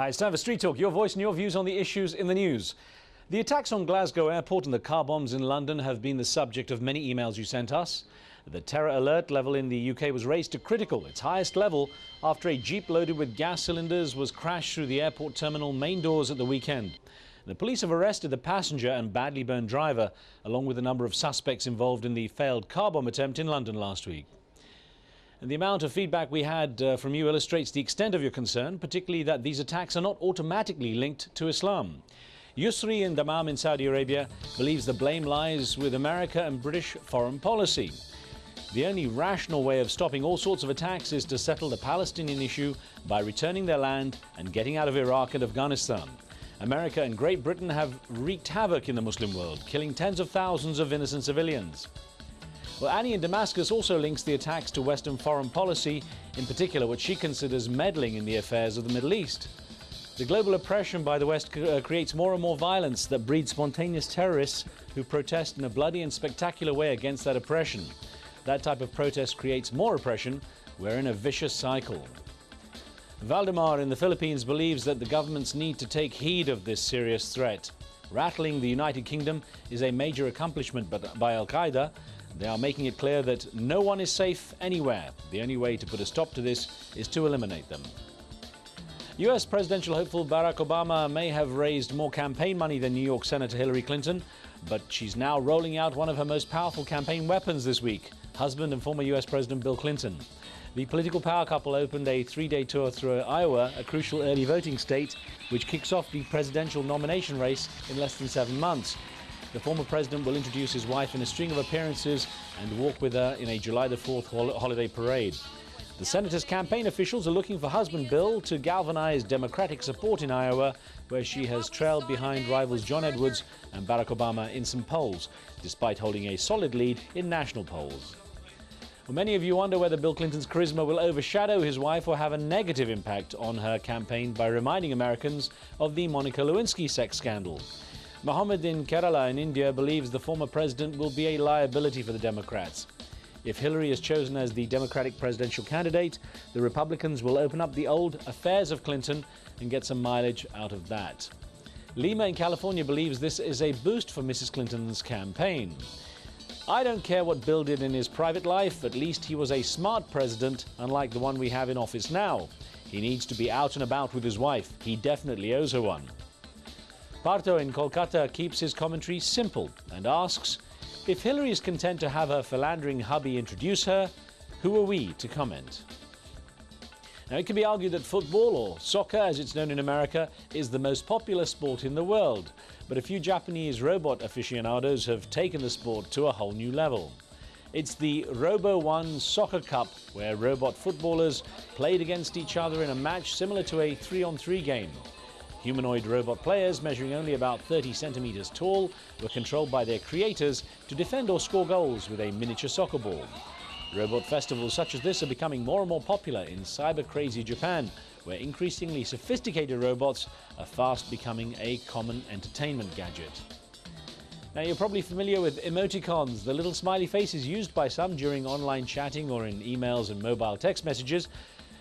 Hi, it's time for Street Talk, your voice and your views on the issues in the news. The attacks on Glasgow airport and the car bombs in London have been the subject of many emails you sent us. The terror alert level in the UK was raised to critical, its highest level, after a jeep loaded with gas cylinders was crashed through the airport terminal main doors at the weekend. The police have arrested the passenger and badly burned driver, along with a number of suspects involved in the failed car bomb attempt in London last week. And the amount of feedback we had from you illustrates the extent of your concern, particularly that these attacks are not automatically linked to Islam. Yusri in Dammam in Saudi Arabia believes the blame lies with America and British foreign policy. The only rational way of stopping all sorts of attacks is to settle the Palestinian issue by returning their land and getting out of Iraq and Afghanistan. America and Great Britain have wreaked havoc in the Muslim world, killing tens of thousands of innocent civilians. Well, Annie in Damascus also links the attacks to Western foreign policy, in particular what she considers meddling in the affairs of the Middle East. The global oppression by the West creates more and more violence that breeds spontaneous terrorists who protest in a bloody and spectacular way against that oppression. That type of protest creates more oppression. We're in a vicious cycle. Valdemar in the Philippines believes that the governments need to take heed of this serious threat. Rattling the United Kingdom is a major accomplishment by Al-Qaeda. They are making it clear that no one is safe anywhere. The only way to put a stop to this is to eliminate them. US presidential hopeful Barack Obama may have raised more campaign money than New York Senator Hillary Clinton, but she's now rolling out one of her most powerful campaign weapons this week, husband and former US President Bill Clinton. The political power couple opened a three-day tour through Iowa, a crucial early voting state, which kicks off the presidential nomination race in less than 7 months. The former president will introduce his wife in a string of appearances and walk with her in a July the 4th holiday parade. The senator's campaign officials are looking for husband Bill to galvanize Democratic support in Iowa, where she has trailed behind rivals John Edwards and Barack Obama in some polls, despite holding a solid lead in national polls. Well, many of you wonder whether Bill Clinton's charisma will overshadow his wife or have a negative impact on her campaign by reminding Americans of the Monica Lewinsky sex scandal. Mohammed in Kerala in India believes the former president will be a liability for the Democrats. If Hillary is chosen as the Democratic presidential candidate, the Republicans will open up the old affairs of Clinton and get some mileage out of that. Lima in California believes this is a boost for Mrs. Clinton's campaign. I don't care what Bill did in his private life, at least he was a smart president, unlike the one we have in office now. He needs to be out and about with his wife. He definitely owes her one. Partho in Kolkata keeps his commentary simple and asks, if Hillary is content to have her philandering hubby introduce her, who are we to comment? Now, it can be argued that football, or soccer as it's known in America, is the most popular sport in the world. But a few Japanese robot aficionados have taken the sport to a whole new level. It's the Robo-1 Soccer Cup, where robot footballers played against each other in a match similar to a 3-on-3 game. Humanoid robot players, measuring only about 30 centimeters tall, were controlled by their creators to defend or score goals with a miniature soccer ball. Robot festivals such as this are becoming more and more popular in cyber-crazy Japan, where increasingly sophisticated robots are fast becoming a common entertainment gadget. Now, you're probably familiar with emoticons, the little smiley faces used by some during online chatting or in emails and mobile text messages.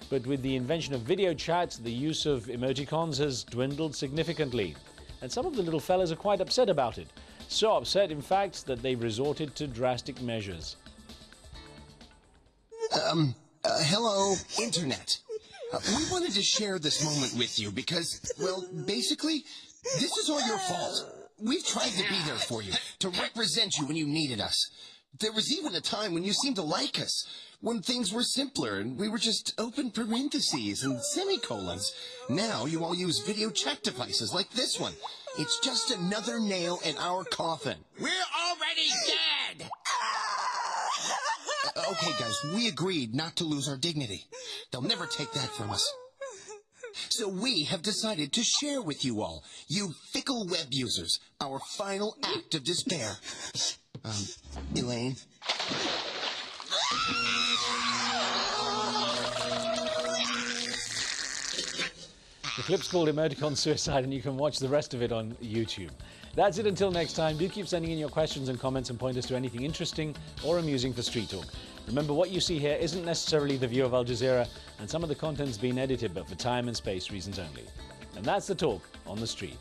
But with the invention of video chat, the use of emoticons has dwindled significantly. And some of the little fellas are quite upset about it. So upset, in fact, that they've resorted to drastic measures. Hello, Internet. We wanted to share this moment with you because, well, basically, this is all your fault. We've tried to be there for you, to represent you when you needed us. There was even a time when you seemed to like us, when things were simpler and we were just open parentheses and semicolons. Now you all use video chat devices like this one. It's just another nail in our coffin. We're already dead! Okay, guys, we agreed not to lose our dignity. They'll never take that from us. So we have decided to share with you all, you fickle web users, our final act of despair. Elaine? The clip's called Emoticon Suicide, and you can watch the rest of it on YouTube. That's it until next time. Do keep sending in your questions and comments and point us to anything interesting or amusing for Street Talk. Remember, what you see here isn't necessarily the view of Al Jazeera, and some of the content's been edited, but for time and space reasons only. And that's the talk on the street.